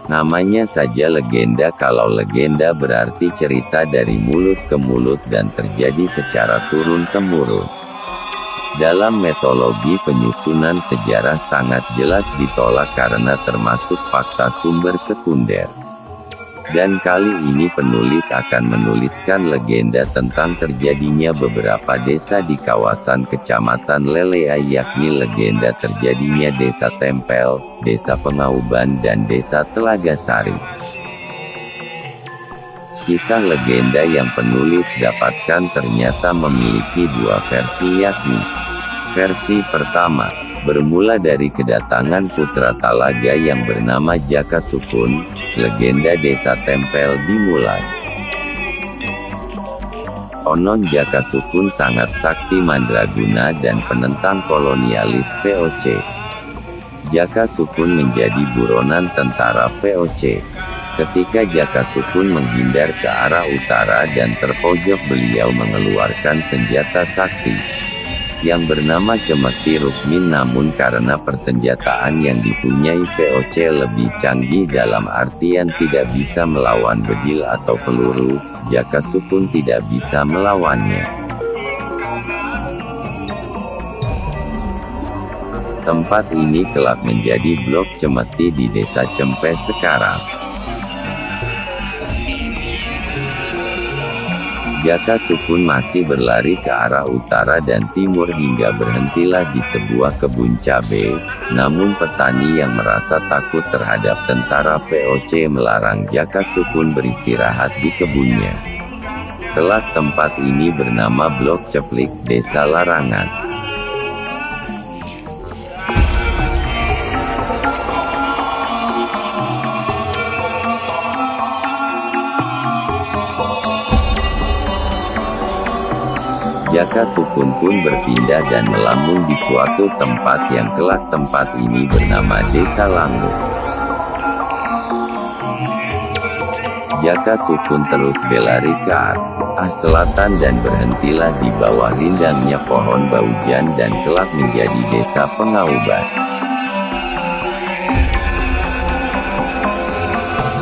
Namanya saja legenda, kalau legenda berarti cerita dari mulut ke mulut dan terjadi secara turun-temurun. Dalam metodologi penyusunan sejarah sangat jelas ditolak karena termasuk fakta sumber sekunder. Dan kali ini penulis akan menuliskan legenda tentang terjadinya beberapa desa di kawasan Kecamatan Lelea, yakni legenda terjadinya Desa Tempel, Desa Pengauban dan Desa Telaga Sari. Kisah legenda yang penulis dapatkan ternyata memiliki dua versi, yakni versi pertama bermula dari kedatangan putra Talaga yang bernama Jaka Sukun. Legenda Desa Tempel dimulai. Konon Jaka Sukun sangat sakti mandraguna dan penentang kolonialis VOC. Jaka Sukun menjadi buronan tentara VOC. Ketika Jaka Sukun menghindar ke arah utara dan terpojok, beliau mengeluarkan senjata sakti yang bernama Cemeti Rukmin, namun karena persenjataan yang dipunyai VOC lebih canggih dalam artian tidak bisa melawan bedil atau peluru, Jaka Sukun tidak bisa melawannya. Tempat ini kelak menjadi blok Cemeti di Desa Cempe sekarang. Jaka Sukun masih berlari ke arah utara dan timur hingga berhentilah di sebuah kebun cabai, namun petani yang merasa takut terhadap tentara VOC melarang Jaka Sukun beristirahat di kebunnya. Kelak tempat ini bernama Blok Ceplik, Desa Larangan. Jaka Sukun pun berpindah dan melamun di suatu tempat yang kelak tempat ini bernama Desa Langgung. Jaka Sukun terus berlari ke arah selatan dan berhentilah di bawah rindangnya pohon baujan dan kelak menjadi Desa Pengauban.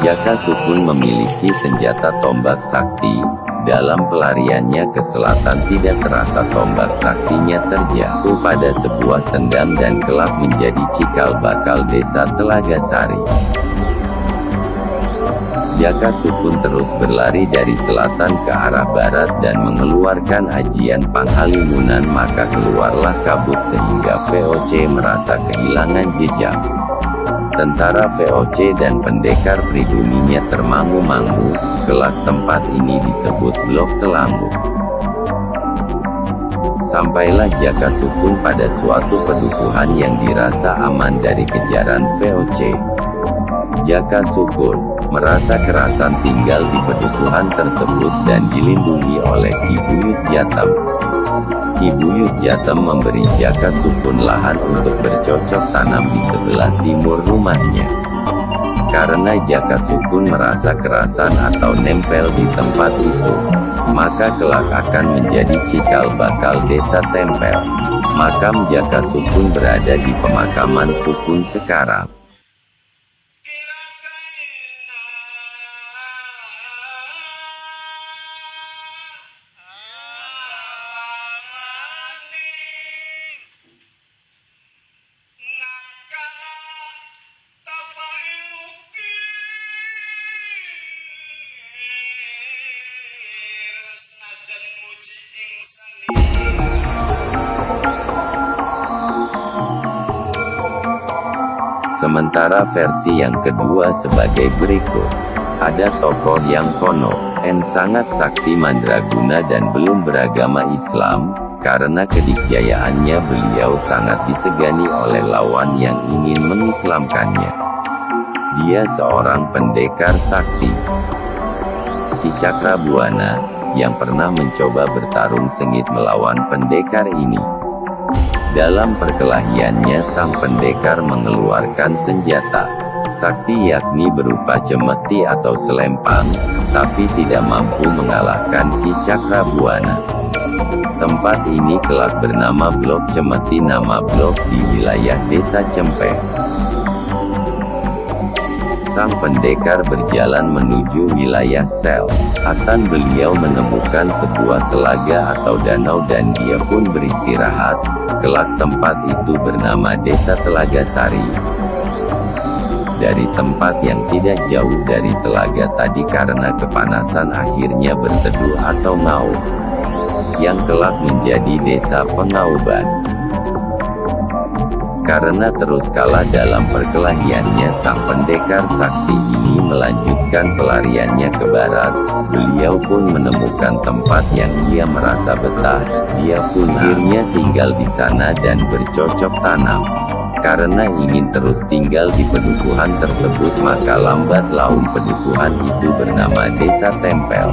Jaka Sukun memiliki senjata tombak sakti. Dalam pelariannya ke selatan tidak terasa tombak saktinya terjatuh pada sebuah sendam dan kelak menjadi cikal bakal Desa Telaga Sari. Jaka Sukun terus berlari dari selatan ke arah barat dan mengeluarkan ajian Panghalimunan, maka keluarlah kabut sehingga VOC merasa kehilangan jejak. Tentara VOC dan pendekar pribuninya termangu-mangu. Kelak tempat ini disebut Blok Telangu. Sampailah Jaka Sukun pada suatu pedukuhan yang dirasa aman dari kejaran VOC. Jaka Sukun merasa kerasan tinggal di pedukuhan tersebut dan dilindungi oleh Ki Buyut Jatem. Ki Buyut Jatem memberi Jaka Sukun lahan untuk bercocok tanam di sebelah timur rumahnya. Karena Jaka Sukun merasa kerasan atau nempel di tempat itu, maka kelak akan menjadi cikal bakal Desa Tempel. Makam Jaka Sukun berada di pemakaman Sukun sekarang. Sementara versi yang kedua sebagai berikut. Ada tokoh yang kono, sangat sakti mandraguna dan belum beragama Islam. Karena kedikjayaannya beliau sangat disegani oleh lawan yang ingin mengislamkannya. Dia seorang pendekar sakti, Ki Cakrabuana, yang pernah mencoba bertarung sengit melawan pendekar ini. Dalam perkelahiannya sang pendekar mengeluarkan senjata sakti, yakni berupa cemeti atau selempang, tapi tidak mampu mengalahkan Ki Cakrabuana. Tempat ini kelak bernama Blok Cemeti, nama blok di wilayah Desa Cempe. sang pendekar berjalan menuju wilayah selatan. Beliau menemukan sebuah telaga atau danau dan dia pun beristirahat. Kelak tempat itu bernama Desa Telaga Sari. Dari tempat yang tidak jauh dari telaga tadi karena kepanasan akhirnya berteduh atau ngaum, yang kelak menjadi Desa Pengauban. Karena terus kalah dalam perkelahiannya, sang pendekar sakti ini melanjutkan pelariannya ke barat. Beliau pun menemukan tempat yang ia merasa betah. Dia pun akhirnya tinggal di sana dan bercocok tanam. Karena ingin terus tinggal di pedukuhan tersebut, maka lambat laun pedukuhan itu bernama Desa Tempel.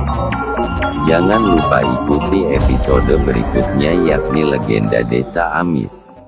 Jangan lupa ikuti episode berikutnya yakni Legenda Desa Amis.